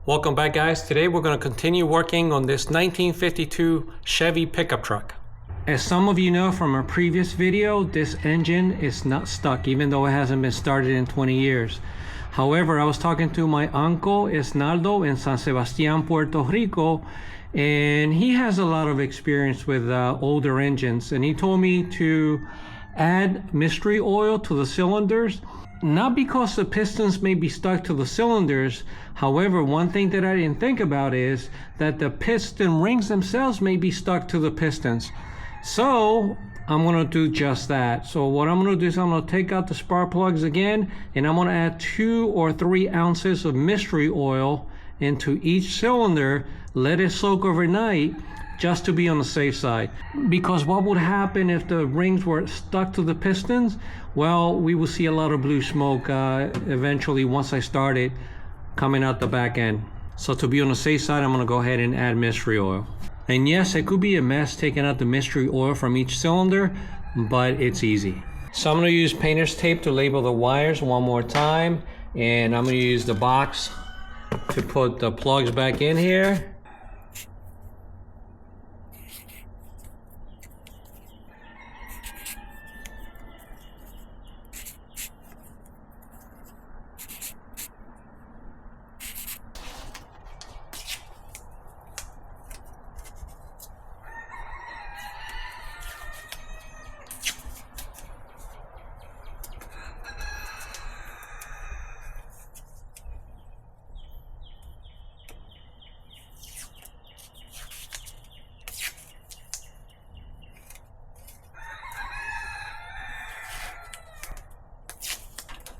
Welcome back, guys. Today we're going to continue working on this 1952 Chevy pickup truck. As some of you know from our previous video, this engine is not stuck even though it hasn't been started in 20 years. However, I was talking to my uncle Esnaldo in San Sebastián, Puerto Rico, and he has a lot of experience with older engines, and he told me to add mystery oil to the cylinders. Not because the pistons may be stuck to the cylinders. However, one thing that I didn't think about is that the piston rings themselves may be stuck to the pistons. So I'm going to do just that. So what I'm going to do is I'm going to take out the spark plugs again, and I'm going to add 2 or 3 ounces of mystery oil into each cylinder, let it soak overnight, just to be on the safe side. Because what would happen if the rings were stuck to the pistons? Well, we will see a lot of blue smoke eventually once I start it coming out the back end. So to be on the safe side, I'm gonna go ahead and add mystery oil. And yes, it could be a mess taking out the mystery oil from each cylinder, but it's easy. So I'm gonna use painter's tape to label the wires one more time, and I'm gonna use the box to put the plugs back in here.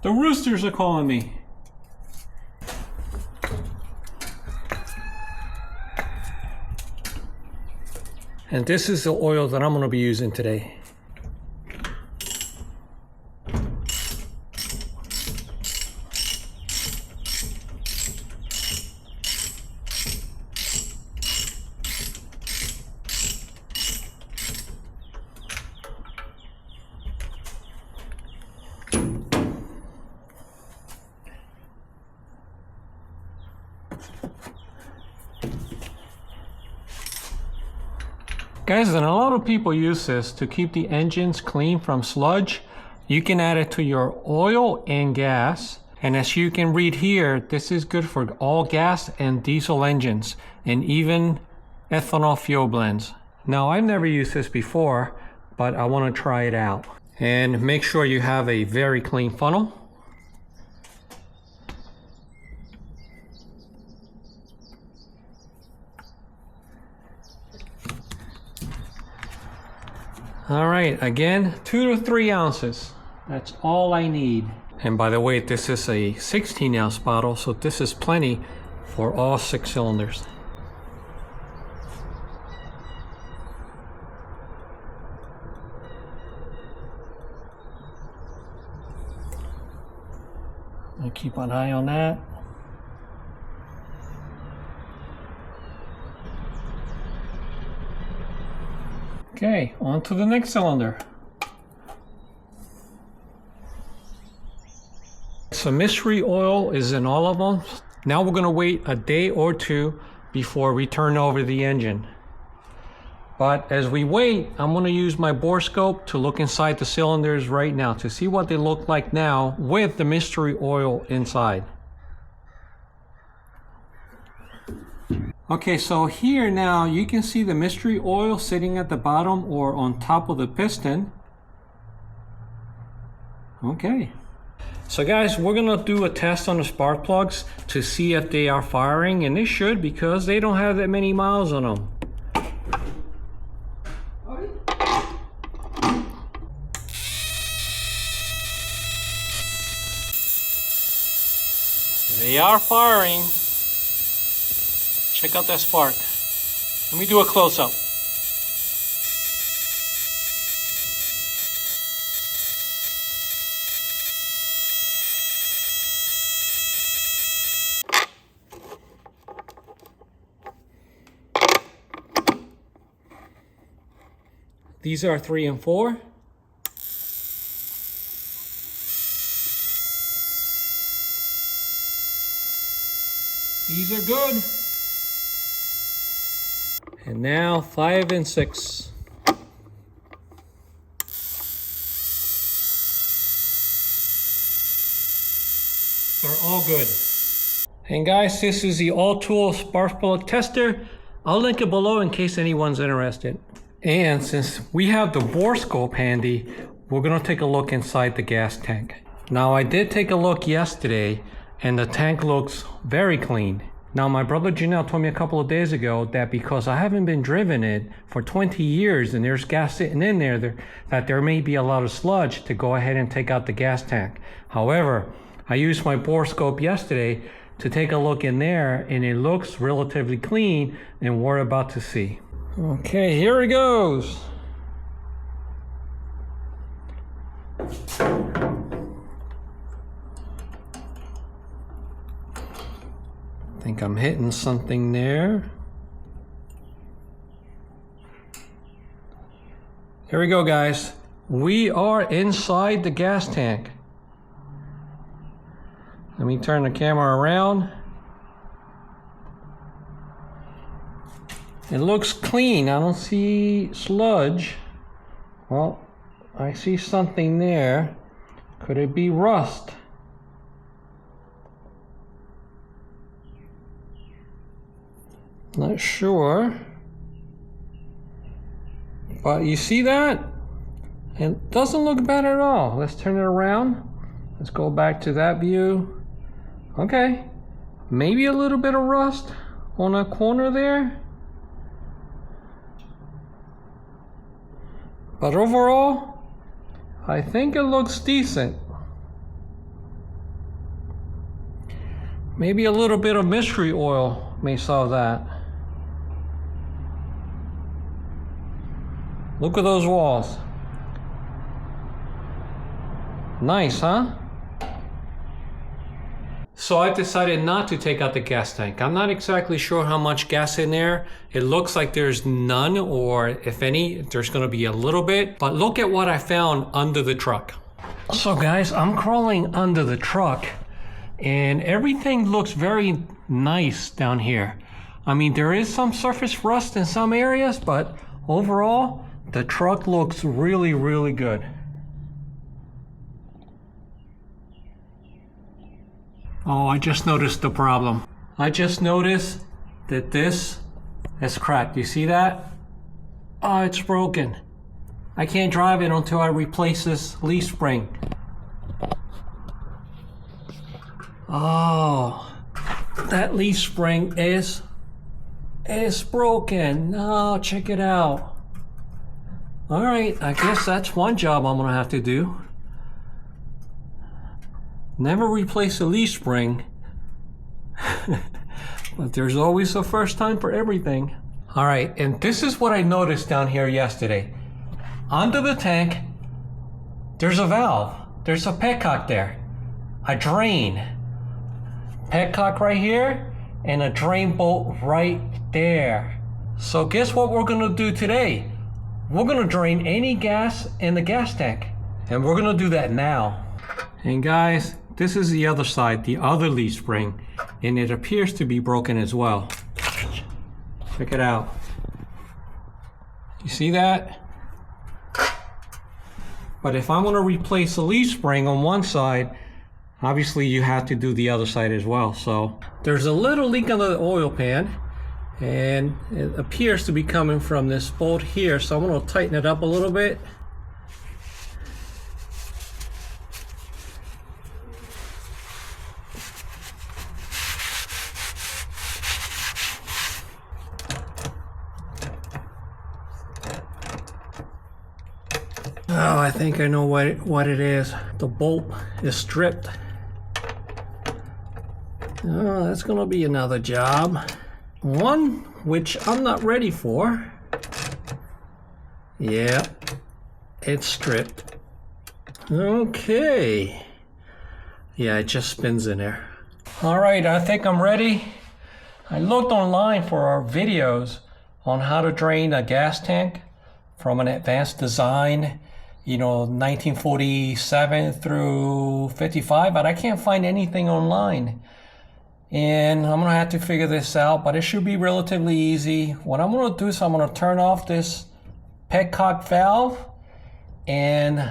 The roosters are calling me. And this is the oil that I'm going to be using today. Guys, and a lot of people use this to keep the engines clean from sludge. You can add it to your oil and gas. And as you can read here, this is good for all gas and diesel engines and even ethanol fuel blends. Now, I've never used this before, but I want to try it out. And make sure you have a very clean funnel. All right, again, 2 to 3 ounces. That's all I need. And by the way, this is a 16-ounce bottle, so this is plenty for all 6 cylinders. I'll keep an eye on that. Okay, on to the next cylinder. So mystery oil is in all of them. Now we're going to wait a day or 2 before we turn over the engine. But as we wait, I'm going to use my borescope to look inside the cylinders right now to see what they look like now with the mystery oil inside. Okay, so here now you can see the mystery oil sitting at the bottom or on top of the piston. Okay. So guys, we're gonna do a test on the spark plugs to see if they are firing, and they should because they don't have that many miles on them. They are firing. Check out that spark. Let me do a close-up. These are 3 and 4. These These are good. And now 5 and 6. They're all good. And guys, this is the all-tool spark plug tester. I'll link it below in case anyone's interested. And since we have the bore scope handy, we're gonna take a look inside the gas tank. Now I did take a look yesterday and the tank looks very clean. Now my brother Janelle told me a couple of days ago that because I haven't been driven it for 20 years and there's gas sitting in there, that there may be a lot of sludge to go ahead and take out the gas tank. However, I used my bore scope yesterday to take a look in there and it looks relatively clean and we're about to see. Okay, here it goes. I think I'm hitting something there. Here we go, guys. We are inside the gas tank. Let me turn the camera around. It looks clean. I don't see sludge. Well, I see something there. Could it be rust? Not sure. But you see that? It doesn't look bad at all. Let's turn it around. Let's go back to that view. Okay, maybe a little bit of rust on a corner there. But overall, I think it looks decent. Maybe a little bit of mystery oil may solve that. Look at those walls. Nice, huh? So I've decided not to take out the gas tank. I'm not exactly sure how much gas in there. It looks like there's none, or if any, there's gonna be a little bit. But look at what I found under the truck. So guys, I'm crawling under the truck and everything looks very nice down here. I mean, there is some surface rust in some areas, but overall, the truck looks really, really good. Oh, I just noticed the problem. I just noticed that this is cracked. You see that? Oh, it's broken. I can't drive it until I replace this leaf spring. Oh, that leaf spring is broken. Oh, check it out. All right, I guess that's one job I'm gonna have to do. Never replace a leaf spring. But there's always a first time for everything. All right, and this is what I noticed down here yesterday. Under the tank, there's a valve. There's a petcock there. A drain. Petcock right here, and a drain bolt right there. So guess what we're gonna do today? We're gonna drain any gas in the gas tank. And we're gonna do that now. And guys, this is the other side, the other leaf spring, and it appears to be broken as well. Check it out. You see that? But if I'm gonna replace a leaf spring on one side, obviously you have to do the other side as well. So there's a little leak under the oil pan, and it appears to be coming from this bolt here. So I'm gonna tighten it up a little bit. Oh, I think I know what it is. The bolt is stripped. Oh, that's gonna be another job. One which I'm not ready for. Yeah, it's stripped. Okay. Yeah, it just spins in there. All right, I think I'm ready. I looked online for our videos on how to drain a gas tank from an advanced design, you know, 1947 through 55, but I can't find anything online. And I'm gonna have to figure this out, but it should be relatively easy. What I'm gonna do is I'm gonna turn off this petcock valve and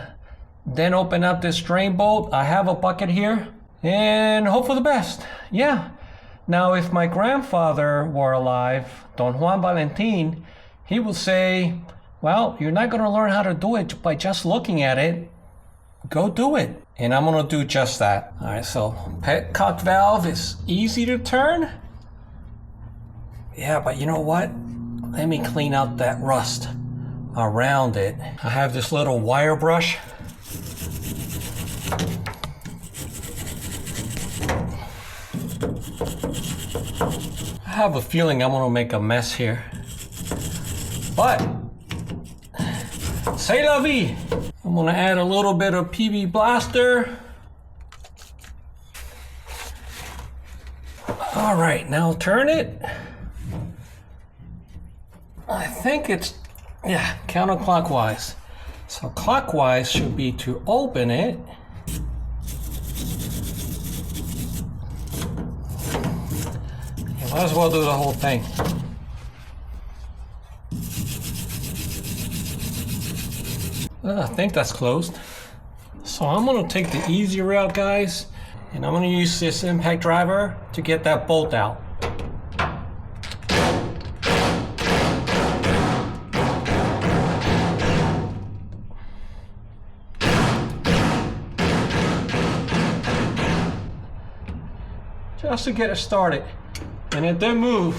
then open up this drain bolt. I have a bucket here and hope for the best. Yeah. Now, if my grandfather were alive, Don Juan Valentin, he would say, well, you're not gonna learn how to do it by just looking at it. Go do it. And I'm gonna do just that. All right, so petcock valve is easy to turn. Yeah, but you know what? Let me clean out that rust around it. I have this little wire brush. I have a feeling I'm gonna make a mess here. But, c'est la vie. I'm gonna add a little bit of PB Blaster. All right, now turn it. I think it's, yeah, counterclockwise. So clockwise should be to open it. You might as well do the whole thing. I think that's closed. So I'm gonna take the easy route, guys, and I'm gonna use this impact driver to get that bolt out. Just to get it started, and it did move.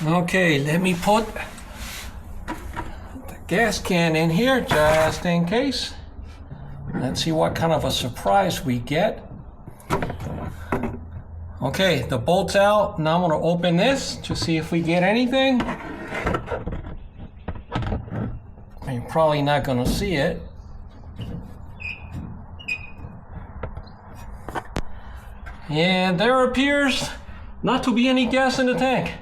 Okay, let me put gas can in here just in case. Let's see what kind of a surprise we get. Okay, the bolt's out. Now I'm gonna open this to see if we get anything. You're probably not gonna see it. And there appears not to be any gas in the tank.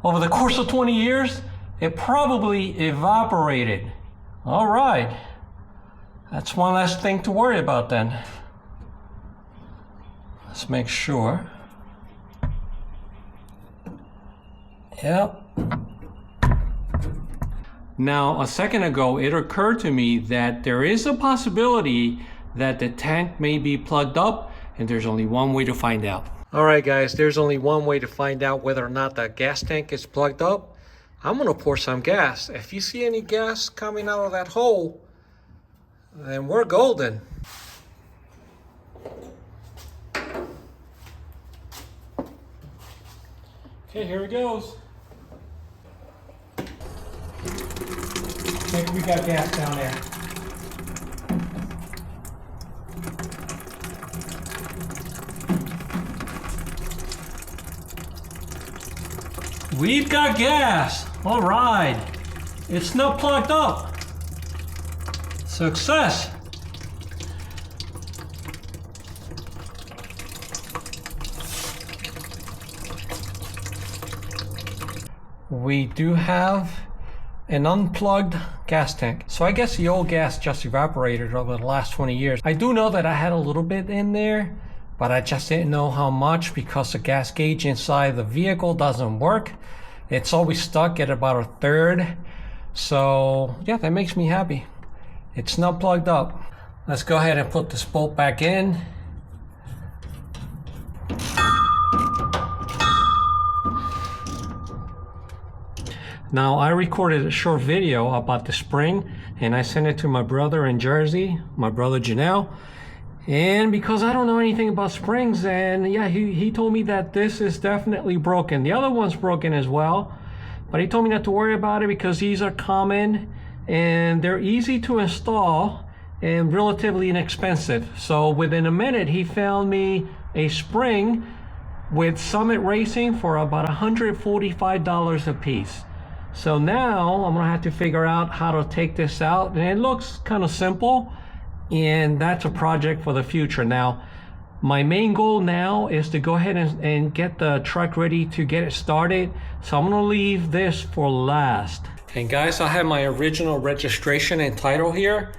Over the course of 20 years, it probably evaporated. All right. That's one less thing to worry about then. Let's make sure. Yep. Now, a second ago, it occurred to me that there is a possibility that the tank may be plugged up, and there's only one way to find out. All right, guys, there's only one way to find out whether or not the gas tank is plugged up. I'm gonna pour some gas. If you see any gas coming out of that hole, then we're golden. Okay, here it goes. Maybe we got gas down there. We've got gas. All right. It's not plugged up. Success. We do have an unplugged gas tank. So I guess the old gas just evaporated over the last 20 years. I do know that I had a little bit in there, but I just didn't know how much because the gas gauge inside the vehicle doesn't work. It's always stuck at about a third. So yeah, that makes me happy. It's not plugged up. Let's go ahead and put this bolt back in. Now, I recorded a short video about the spring and I sent it to my brother in Jersey, my brother Janelle. And because I don't know anything about springs, and yeah, he told me that this is definitely broken. The other one's broken as well, but he told me not to worry about it because these are common and they're easy to install and relatively inexpensive. So within a minute, he found me a spring with Summit Racing for about $145 a piece. So now I'm gonna have to figure out how to take this out, and it looks kind of simple, and that's a project for the future. Now, my main goal now is to go ahead and get the truck ready to get it started. So I'm gonna leave this for last. And guys, I have my original registration and title here.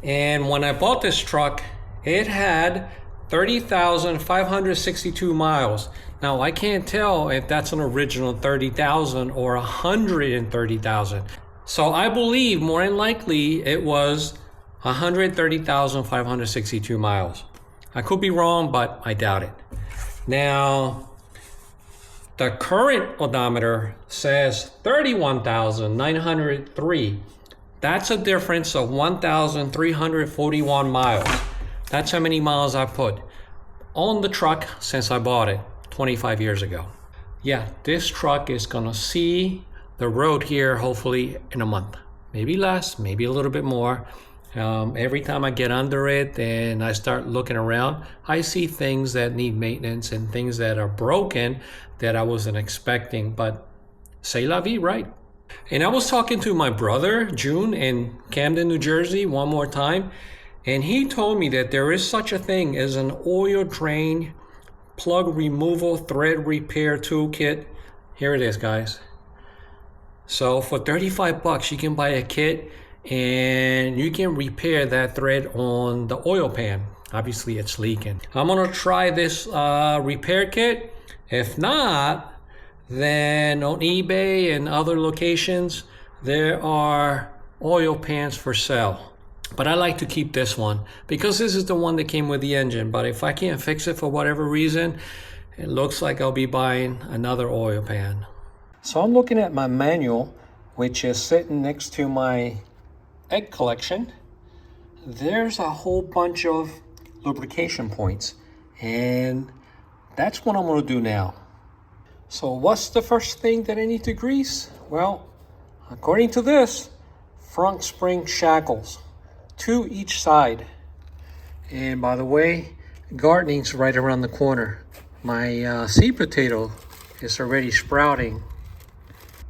And when I bought this truck, it had 30,562 miles. Now I can't tell if that's an original 30,000 or 130,000. So I believe more than likely it was 130,562 miles. I could be wrong, but I doubt it. Now, the current odometer says 31,903. That's a difference of 1,341 miles. That's how many miles I put on the truck since I bought it 25 years ago. Yeah, this truck is gonna see the road here hopefully in a month. Maybe less, maybe a little bit more. Every time I get under it and I start looking around, I see things that need maintenance and things that are broken that I wasn't expecting, but c'est la vie, right? And I was talking to my brother, June, in Camden, New Jersey, one more time, and he told me that there is such a thing as an oil drain plug removal thread repair toolkit. Here it is, guys. So for 35 bucks, you can buy a kit and you can repair that thread on the oil pan. Obviously it's leaking. I'm gonna try this repair kit. If not, then on eBay and other locations there are oil pans for sale, but I like to keep this one because this is the one that came with the engine. But if I can't fix it for whatever reason, it looks like I'll be buying another oil pan. So I'm looking at my manual, which is sitting next to my egg collection. There's a whole bunch of lubrication points, and that's what I'm going to do now. So what's the first thing that I need to grease? Well, according to this, front spring shackles, 2 each side. And by the way, gardening's right around the corner. My seed potato is already sprouting.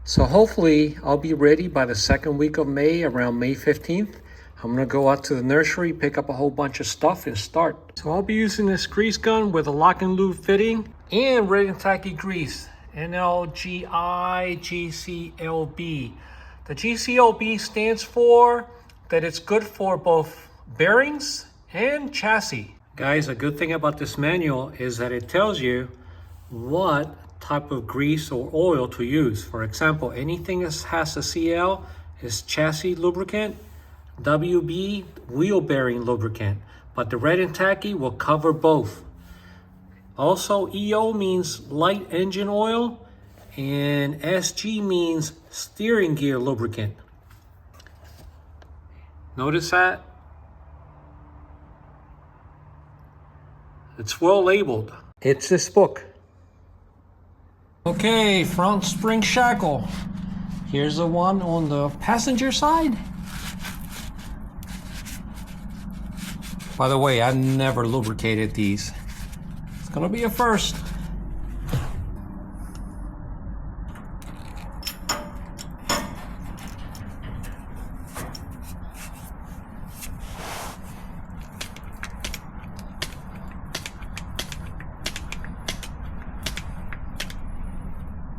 So hopefully I'll be ready by the second week of May, around May 15th. I'm gonna go out to the nursery, pick up a whole bunch of stuff and start. So I'll be using this grease gun with a lock and lube fitting and red and tacky grease, NLGI-GCLB. The GCLB stands for that it's good for both bearings and chassis. Guys, a good thing about this manual is that it tells you what type of grease or oil to use. For example, anything that has a CL is chassis lubricant, WB wheel bearing lubricant, but the red and tacky will cover both. Also, EO means light engine oil and SG means steering gear lubricant. Notice that? It's well labeled. It's this book. Okay, front spring shackle. Here's the one on the passenger side. By the way, I've never lubricated these. It's gonna be a first.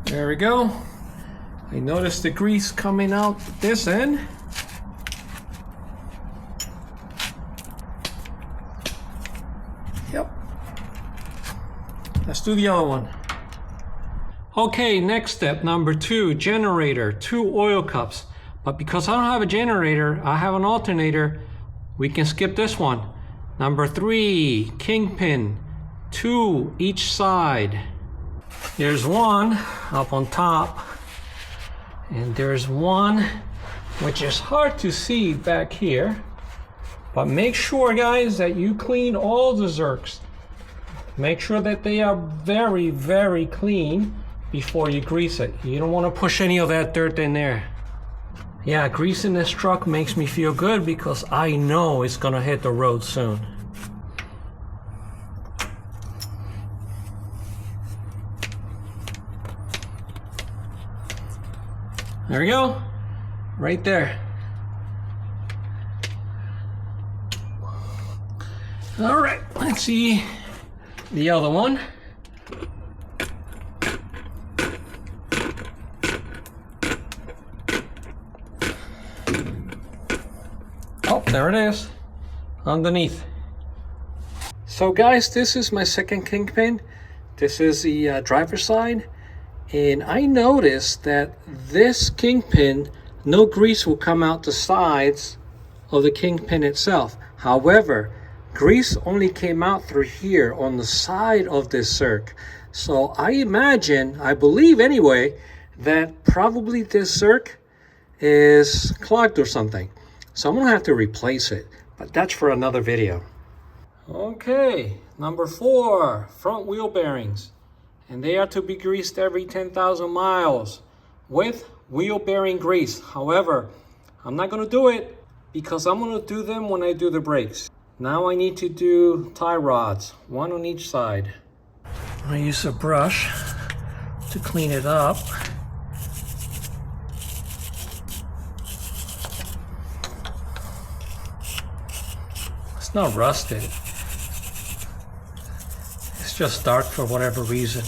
There we go. I noticed the grease coming out this end. Yep. Let's do the other one. Okay, next step, number 2, generator, 2 oil cups. But because I don't have a generator, I have an alternator, we can skip this one. Number 3, kingpin, 2 each side. There's one up on top, and there's one which is hard to see back here, but make sure, guys, that you clean all the zerks. Make sure that they are very, very clean before you grease it. You don't want to push any of that dirt in there. Yeah, greasing this truck makes me feel good because I know it's gonna hit the road soon. There we go, right there. All right, let's see the other one. Oh, there it is, underneath. So guys, this is my second kingpin. This is the driver's side. And I noticed that this kingpin, no grease will come out the sides of the kingpin itself. However, grease only came out through here on the side of this circ. So I imagine, I believe anyway, that probably this circ is clogged or something. So I'm gonna have to replace it, but that's for another video. Okay, number 4, front wheel bearings. And they are to be greased every 10,000 miles with wheel bearing grease. However, I'm not gonna do it because I'm gonna do them when I do the brakes. Now I need to do tie rods, one on each side. I'm gonna use a brush to clean it up. It's not rusted. It's just dark for whatever reason.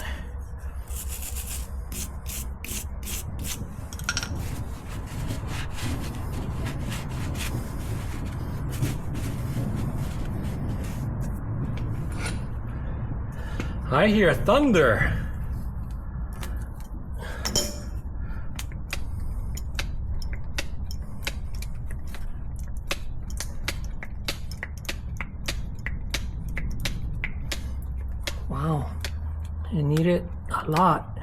I hear thunder. Wow, you need it a lot.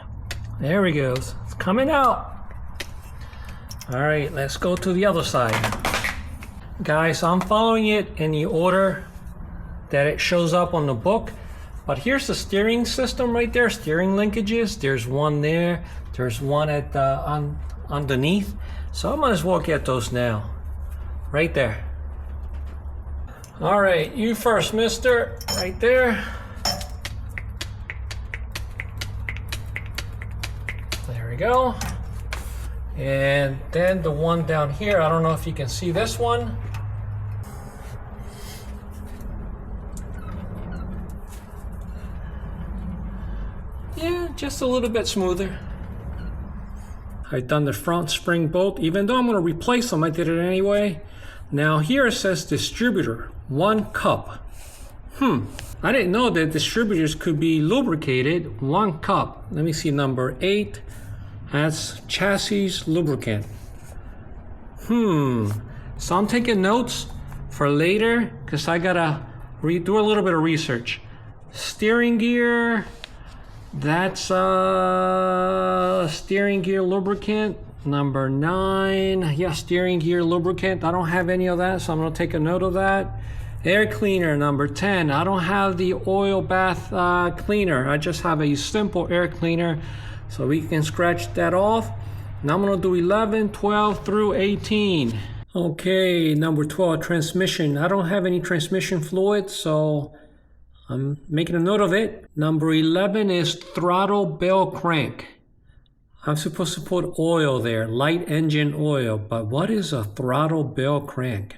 There he goes, it's coming out. All right, let's go to the other side. Guys, I'm following it in the order that it shows up on the book. But here's the steering system right there, steering linkages. There's one there, there's one at underneath. So I might as well get those now, right there. All right, you first, mister, right there. There we go. And then the one down here, I don't know if you can see this one. Yeah, just a little bit smoother. I've done the front spring bolt. Even though I'm going to replace them, I did it anyway. Now here it says distributor, 1 cup. I didn't know that distributors could be lubricated. 1 cup. Let me see, number 8. That's chassis lubricant. So I'm taking notes for later because I gotta do a little bit of research. Steering gear. That's steering gear lubricant, number 9. Yeah, steering gear lubricant. I don't have any of that, so I'm gonna take a note of that. Air cleaner, number 10. I don't have the oil bath cleaner. I just have a simple air cleaner, so we can scratch that off. Now I'm gonna do 11, 12 through 18. Okay, number 12, transmission. I don't have any transmission fluid, so I'm making a note of it. Number 11 is throttle bell crank. I'm supposed to put oil there, light engine oil, but what is a throttle bell crank?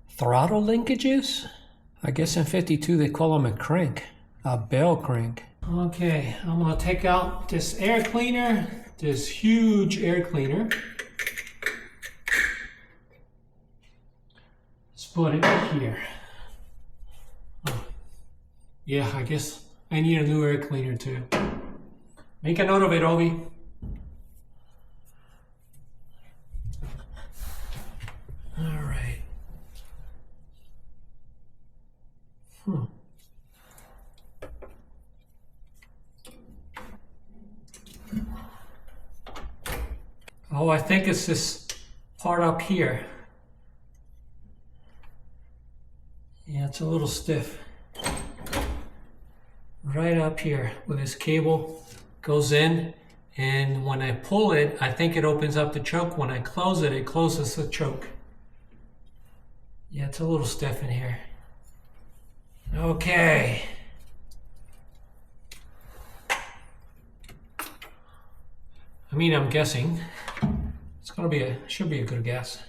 Throttle linkages? I guess in 52 they call them a crank, a bell crank. Okay, I'm gonna take out this air cleaner, this huge air cleaner. Let's put it here. Oh, yeah, I guess I need a new air cleaner too. Make a note of it, Obi. All right. Oh, I think it's this part up here. Yeah, it's a little stiff. Right up here where this cable goes in, and when I pull it, I think it opens up the choke. When I close it, it closes the choke. Yeah, it's a little stiff in here. Okay. I mean, I'm guessing. It's gonna be should be a good guess.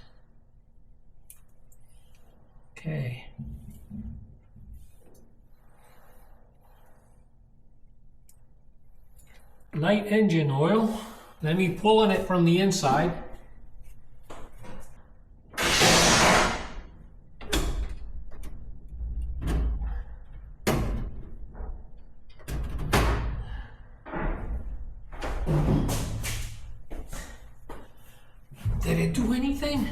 Okay. light engine oil. Let me pull on it from the inside. Did it do anything?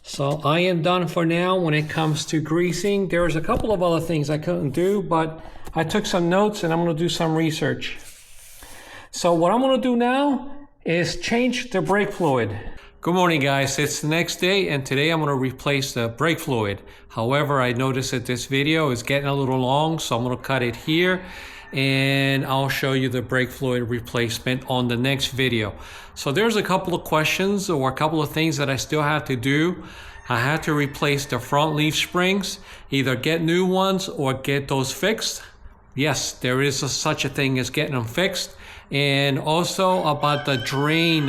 So I am done for now when it comes to greasing. There's a couple of other things I couldn't do, but I took some notes and I'm going to do some research. So what I'm going to do now is change the brake fluid. Good morning, guys. It's the next day and today I'm going to replace the brake fluid. However, I noticed that this video is getting a little long, so I'm going to cut it here and I'll show you the brake fluid replacement on the next video. So there's a couple of questions or a couple of things that I still have to do. I had to replace the front leaf springs, either get new ones or get those fixed. Yes, there is such a thing as getting them fixed. And also about the drain,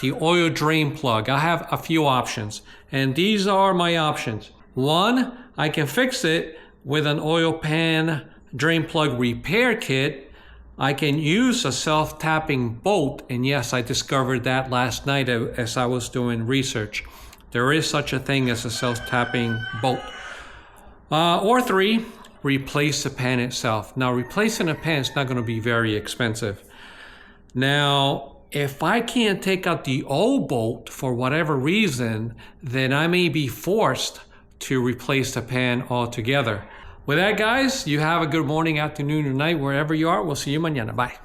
the oil drain plug. I have a few options and these are my options. One, I can fix it with an oil pan drain plug repair kit. I can use a self-tapping bolt, and yes, I discovered that last night as I was doing research. There is such a thing as a self-tapping bolt. Or three, replace the pan itself. Now, replacing a pan is not going to be very expensive. Now, if I can't take out the old bolt for whatever reason, then I may be forced to replace the pan altogether. With that, guys, you have a good morning, afternoon, or night, wherever you are. We'll see you mañana. Bye.